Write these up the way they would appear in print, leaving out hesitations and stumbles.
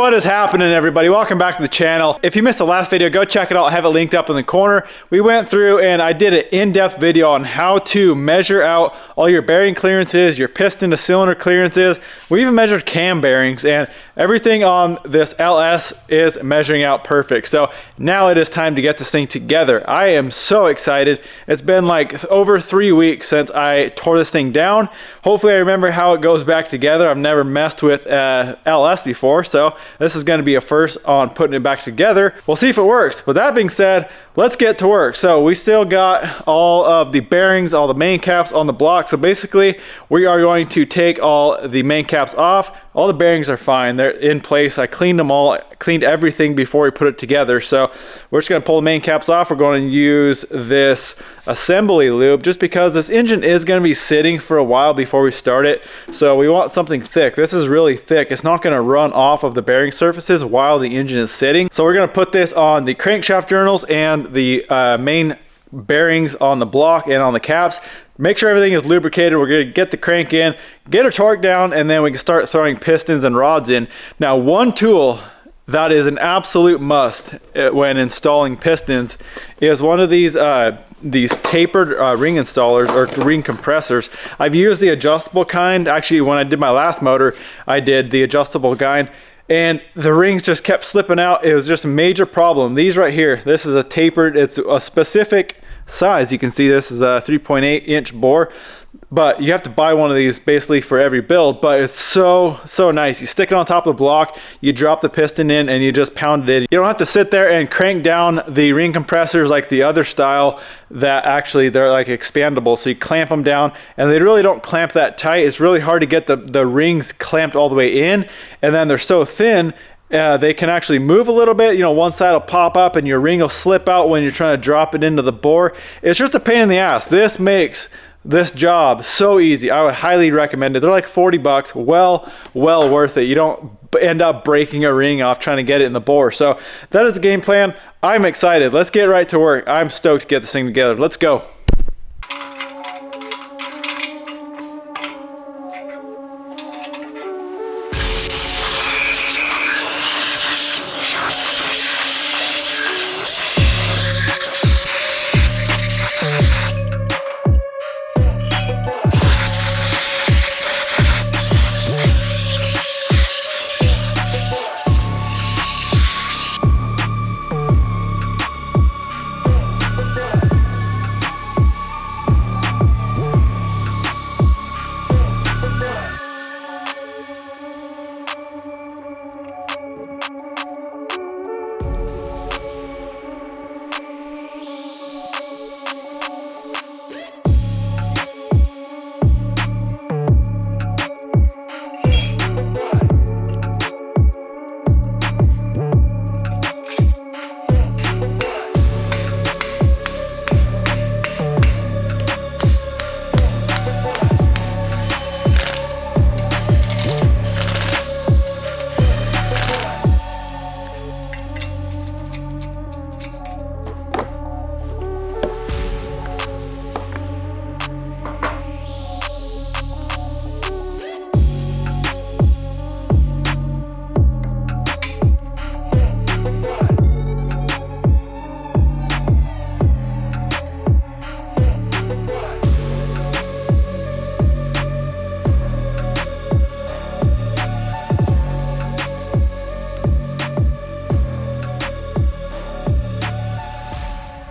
What is happening, everybody? Welcome back to the channel. If you missed the last video, go check it out. I have it linked up in the corner. We went through and I did an in-depth video on how to measure out all your bearing clearances, your piston to cylinder clearances. We even measured cam bearings, and everything on this LS is measuring out perfect. So now it is time to get this thing together. I am so excited. It's been like over 3 weeks since I tore this thing down. Hopefully I remember how it goes back together. I've never messed with LS before, so this is going to be a first on putting it back together. We'll see if it works. With that being said, let's get to work. So we still got all of the bearings, all the main caps on the block. So basically we are going to take all the main caps off. All the bearings are fine. They're in place. I cleaned them all, cleaned everything before we put it together. So we're just going to pull the main caps off. We're going to use this assembly lube just because this engine is going to be sitting for a while before we start it. So we want something thick. This is really thick. It's not going to run off of the bearing surfaces while the engine is sitting. So we're going to put this on the crankshaft journals and the main bearings on the block and on the caps. Make sure everything is lubricated. We're going to get the crank in, get our torque down, and then we can start throwing pistons and rods in. Now, one tool that is an absolute must when installing pistons is one of these tapered ring installers or ring compressors. I've used the adjustable kind. Actually, when I did my last motor, I did the adjustable kind, and the rings just kept slipping out. It was just a major problem. These right here, this is a tapered, it's a specific size. You can see this is a 3.8 inch bore, but you have to buy one of these basically for every build. But it's so nice. You stick it on top of the block, you drop the piston in, and you just pound it in. You don't have to sit there and crank down the ring compressors like the other style that actually they're like expandable. So you clamp them down, and they really don't clamp that tight. It's really hard to get the rings clamped all the way in, and then they're so thin they can actually move a little bit. You know, one side will pop up and your ring will slip out when you're trying to drop it into the bore. It's just a pain in the ass. This makes this job so easy. I would highly recommend it. They're like 40 bucks. Well worth it. You don't end up breaking a ring off trying to get it in the bore. So that is the game plan. I'm excited. Let's get right to work. I'm stoked to get this thing together. Let's go.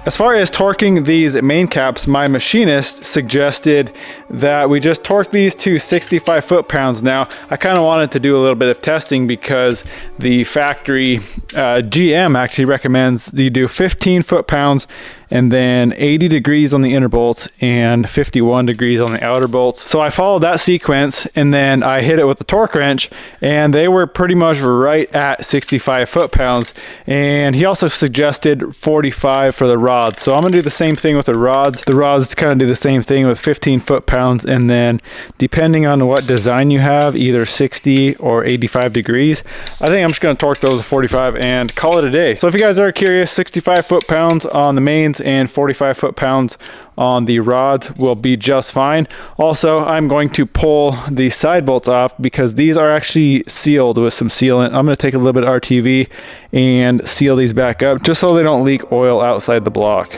As far as torquing these main caps, my machinist suggested that we just torque these to 65 foot-pounds. Now, I kind of wanted to do a little bit of testing because the factory GM actually recommends you do 15 foot-pounds and then 80 degrees on the inner bolts and 51 degrees on the outer bolts. So I followed that sequence, and then I hit it with the torque wrench, and they were pretty much right at 65 foot-pounds. And he also suggested 45 for the rods. So I'm gonna do the same thing with the rods. The rods kind of do the same thing with 15 foot-pounds, and then depending on what design you have, either 60 or 85 degrees. I think I'm just gonna torque those to 45 and call it a day. So if you guys are curious, 65 foot-pounds on the mains, pounds and 45 foot-pounds on the rods will be just fine. Also, I'm going to pull the side bolts off because these are actually sealed with some sealant. I'm going to take a little bit of RTV and seal these back up just so they don't leak oil outside the block.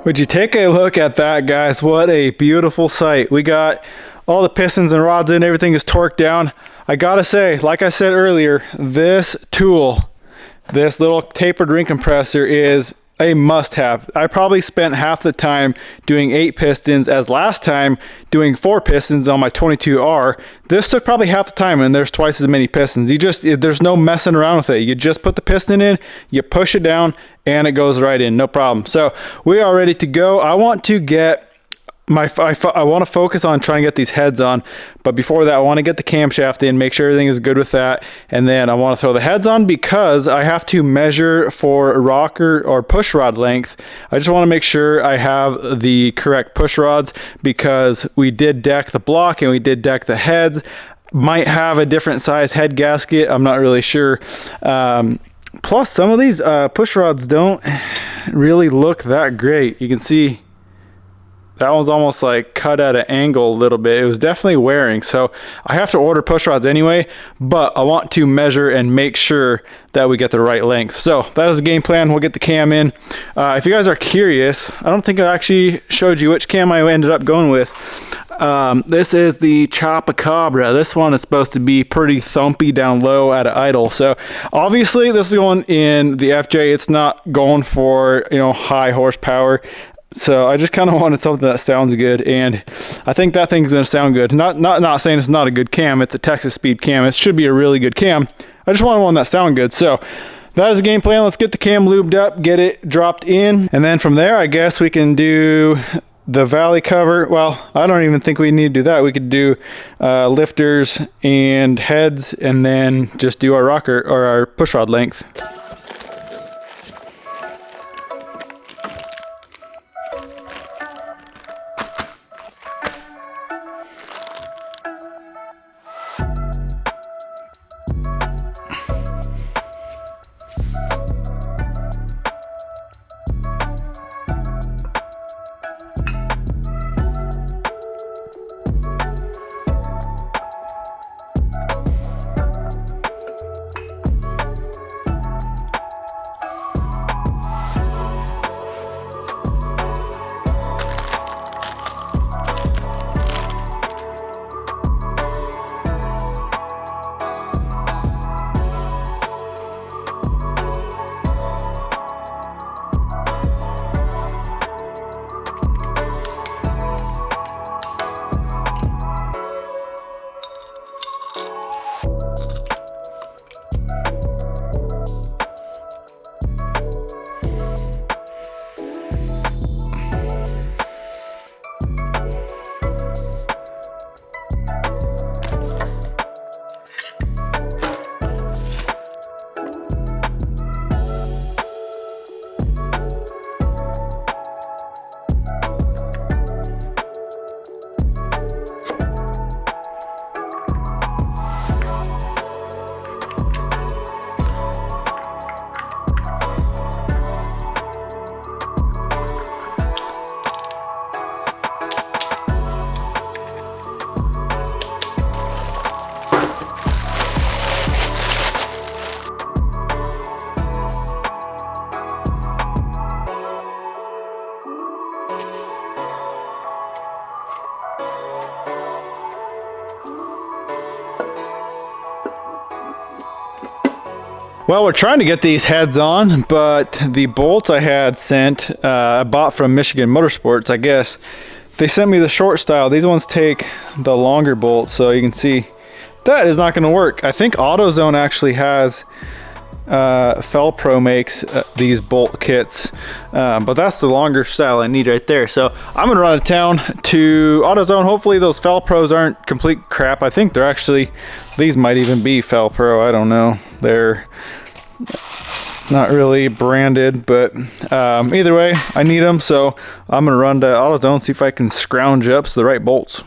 Would you take a look at that, guys? What a beautiful sight. We got all the pistons and rods in, everything is torqued down. I gotta say, like I said earlier, this tool, this little tapered ring compressor is a must-have. I probably spent half the time doing 8 pistons as last time doing 4 pistons on my 22R. This took probably half the time and there's twice as many pistons. There's no messing around with it. You just put the piston in, you push it down, and it goes right in, no problem. So we are ready to go. I want to get I want to focus on trying to get these heads on, but before that I want to get the camshaft in, make sure everything is good with that, and then I want to throw the heads on because I have to measure for rocker or push rod length. I just want to make sure I have the correct push rods because we did deck the block and we did deck the heads. Might have a different size head gasket, I'm not really sure. Plus some of these push rods don't really look that great. You can see that one's almost like cut at an angle a little bit. It was definitely wearing, so I have to order push rods anyway, but I want to measure and make sure that we get the right length. So that is the game plan. We'll get the cam in. If you guys are curious, I don't think I actually showed you which cam I ended up going with. This is the Chupacabra. This one is supposed to be pretty thumpy down low at an idle. So obviously this is going in the FJ. It's not going for, you know, high horsepower. So I just kind of wanted something that sounds good, and I think that thing's gonna sound good. Not saying it's not a good cam. It's a Texas speed cam. It should be a really good cam. I just wanted one that sounded good. So that is the game plan. Let's get the cam lubed up, get it dropped in, and then from there I guess we can do the valley cover. Well, I don't even think we need to do that. We could do lifters and heads, and then just do our rocker or our push rod length. Well, we're trying to get these heads on, but the bolts I had sent, I bought from Michigan Motorsports, I guess. They sent me the short style. These ones take the longer bolts, so you can see that is not going to work. I think AutoZone actually has, Felpro makes these bolt kits, but that's the longer style I need right there. So I'm going to run to town to AutoZone. Hopefully those Felpros aren't complete crap. I think they're actually, these might even be Felpro. I don't know. They're not really branded, but either way, I need them. So I'm going to run to AutoZone, see if I can scrounge up the right bolts.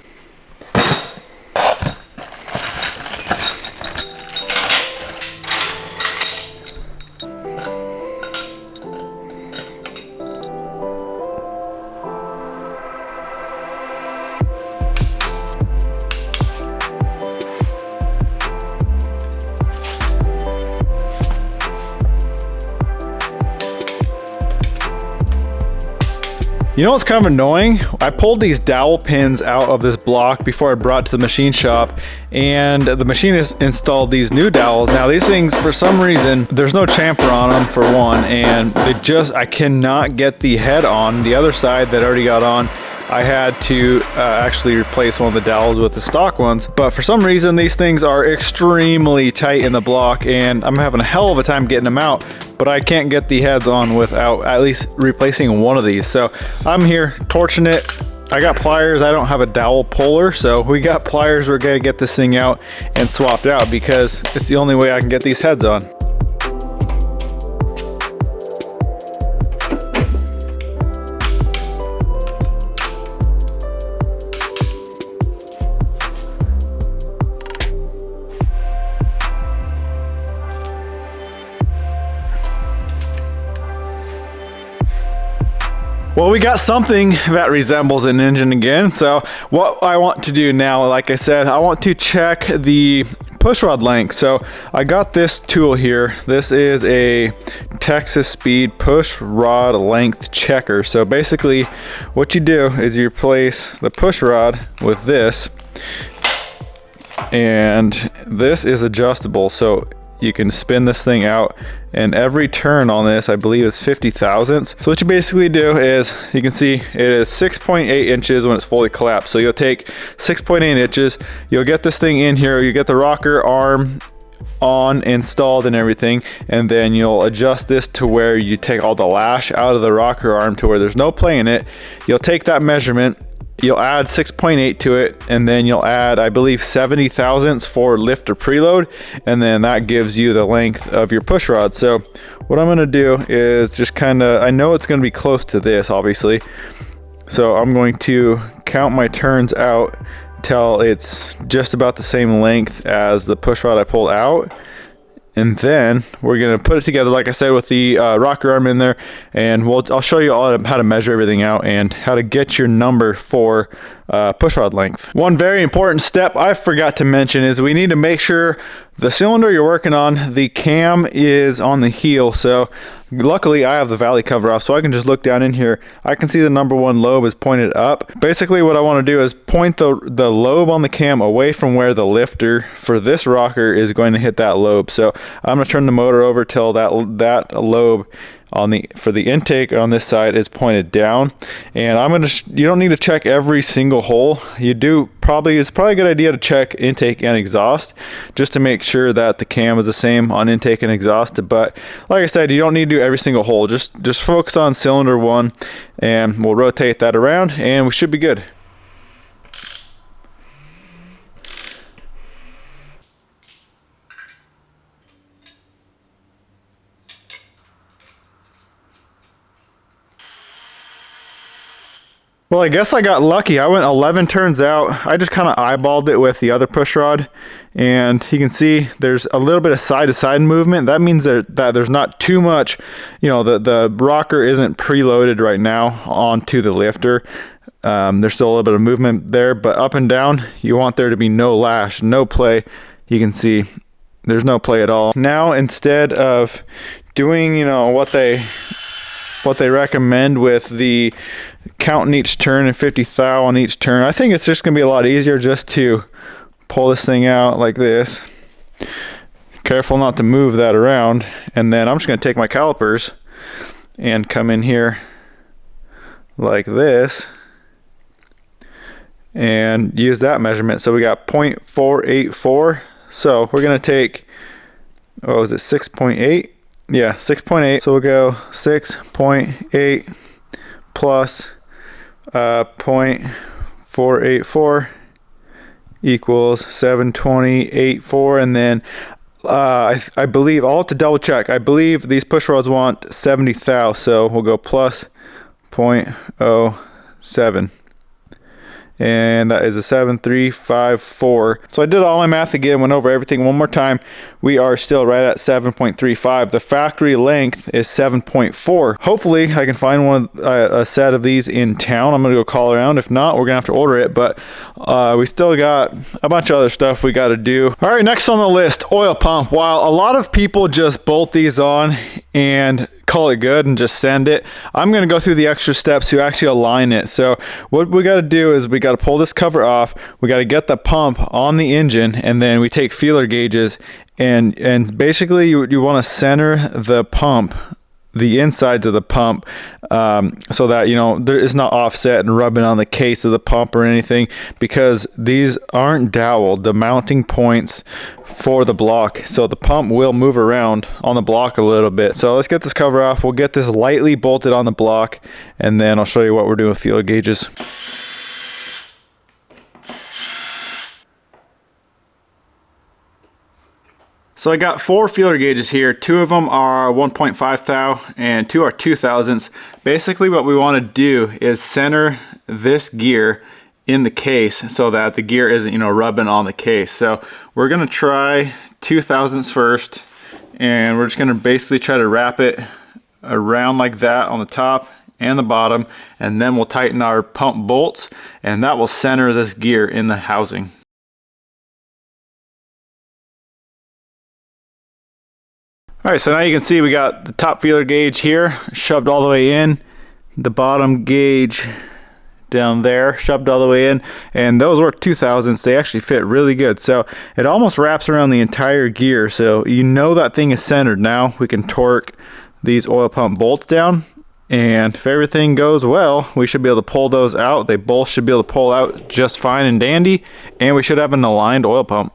You know what's kind of annoying? I pulled these dowel pins out of this block before I brought it to the machine shop, and the machinist installed these new dowels. Now these things, for some reason, there's no chamfer on them for one, and I cannot get the head on. The other side that already got on, I had to actually replace one of the dowels with the stock ones. But for some reason, these things are extremely tight in the block, and I'm having a hell of a time getting them out, but I can't get the heads on without at least replacing one of these. So I'm here torching it. I got pliers. I don't have a dowel puller, so we got pliers. We're gonna get this thing out and swapped out because it's the only way I can get these heads on. Well, we got something that resembles an engine again. So what I want to do now, like I said, I want to check the pushrod length. So I got this tool here. This is a Texas Speed pushrod length checker. So basically what you do is you replace the pushrod with this, and this is adjustable. So you can spin this thing out, and every turn on this, I believe, is 50 thousandths. So what you basically do is, you can see it is 6.8 inches when it's fully collapsed. So you'll take 6.8 inches, you'll get this thing in here, you get the rocker arm on installed and everything, and then you'll adjust this to where you take all the lash out of the rocker arm to where there's no play in it. You'll take that measurement, you'll add 6.8 to it, and then you'll add, I believe, 70 thousandths for lift or preload, and then that gives you the length of your push rod. So what I'm going to do is just kind of, I know it's going to be close to this, obviously, so I'm going to count my turns out till it's just about the same length as the push rod I pulled out. And then we're gonna put it together, like I said, with the rocker arm in there, and I'll show you all how to measure everything out and how to get your number for pushrod length. One very important step I forgot to mention is we need to make sure the cylinder you're working on, the cam is on the heel. So luckily I have the valley cover off, so I can just look down in here. I can see the number one lobe is pointed up. Basically what I want to do is point the lobe on the cam away from where the lifter for this rocker is going to hit that lobe. So I'm going to turn the motor over till that lobe for the intake on this side is pointed down, and you don't need to check every single hole. It's probably a good idea to check intake and exhaust just to make sure that the cam is the same on intake and exhaust. But like I said, you don't need to do every single hole. Just focus on cylinder one, and we'll rotate that around and we should be good. Well, I guess I got lucky. I went 11 turns out. I just kind of eyeballed it with the other push rod, and you can see there's a little bit of side-to-side movement. That means that there's not too much, the rocker isn't preloaded right now onto the lifter. There's still a little bit of movement there, but up and down, you want there to be no lash, no play. You can see there's no play at all. Now, instead of doing, what they recommend with the counting each turn and 50 thou on each turn, I think it's just gonna be a lot easier just to pull this thing out like this, Careful not to move that around. And then I'm just going to take my calipers and come in here like this and use that measurement. So we got 0.484. So we're going to take, what was it, 6.8? Yeah, 6.8. So we'll go 6.8 plus 0.484 equals 720.84. And then I believe, I'll have to double check, I believe these push rods want 70 thou, so we'll go plus 0.07. And that is a 7.354. So I did all my math again, went over everything one more time. We are still right at 7.35. The factory length is 7.4. Hopefully I can find a set of these in town. I'm gonna go call around. If not, we're gonna have to order it, but we still got a bunch of other stuff we got to do. All right, next on the list, oil pump. While a lot of people just bolt these on and call it good and just send it, I'm going to go through the extra steps to actually align it. So what we got to do is we got to pull this cover off, we got to get the pump on the engine, and then we take feeler gauges and basically you want to center the pump, the insides of the pump, so that, you know, it's not offset and rubbing on the case of the pump or anything, because these aren't doweled, the mounting points for the block, so the pump will move around on the block a little bit. So let's get this cover off. We'll get this lightly bolted on the block, and then I'll show you what we're doing with feeler gauges. So I got 4 feeler gauges here. 2 of them are 1.5 thou and 2 are 2 thousandths. Basically what we want to do is center this gear in the case so that the gear isn't, you know, rubbing on the case. So we're going to try 2 thousandths first, and we're just going to basically try to wrap it around like that on the top and the bottom, and then we'll tighten our pump bolts, and that will center this gear in the housing. All right, so now you can see we got the top feeler gauge here shoved all the way in, the bottom gauge down there shoved all the way in, and those were 2 thousandths. They actually fit really good, so it almost wraps around the entire gear, so you know that thing is centered. Now we can torque these oil pump bolts down, and if everything goes well, we should be able to pull those out. They both should be able to pull out just fine and dandy, and we should have an aligned oil pump.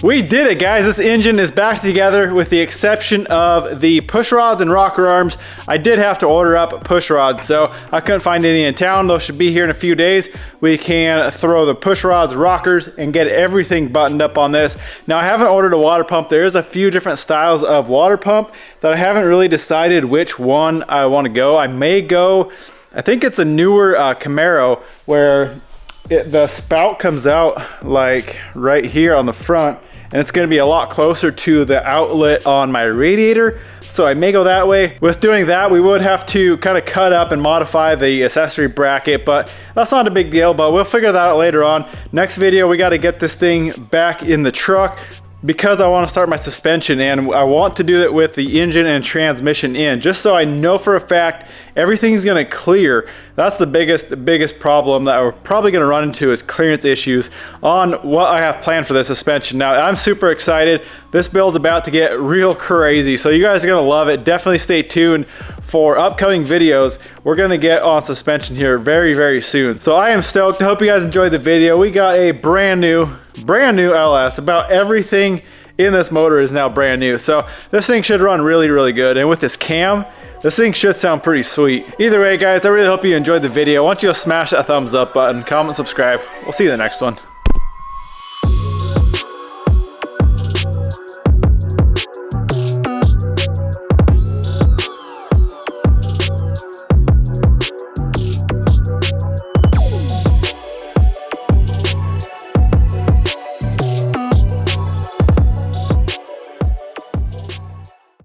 We did it, guys. This engine is back together with the exception of the push rods and rocker arms. I did have to order up push rods, so I couldn't find any in town. Those should be here in a few days. We can throw the push rods, rockers, and get everything buttoned up on this. Now, I haven't ordered a water pump. There is a few different styles of water pump that I haven't really decided which one I want to go. I may go, I think it's a newer Camaro where the spout comes out like right here on the front, and it's going to be a lot closer to the outlet on my radiator. So I may go that way. With doing that, we would have to kind of cut up and modify the accessory bracket, but that's not a big deal, but we'll figure that out later on. Next video, we got to get this thing back in the truck because I want to start my suspension, and I want to do it with the engine and transmission in, just so I know for a fact everything's going to clear. That's the biggest problem that we're probably going to run into, is clearance issues on what I have planned for the suspension. Now, I'm super excited. This build's about to get real crazy, so you guys are going to love it. Definitely stay tuned for upcoming videos. We're going to get on suspension here very soon. So I am stoked. I hope you guys enjoyed the video. We got a brand new LS. About everything in this motor is now brand new. So this thing should run really good. And with this cam, this thing should sound pretty sweet. Either way, guys, I really hope you enjoyed the video. I want you to smash that thumbs up button, comment, subscribe. We'll see you in the next one.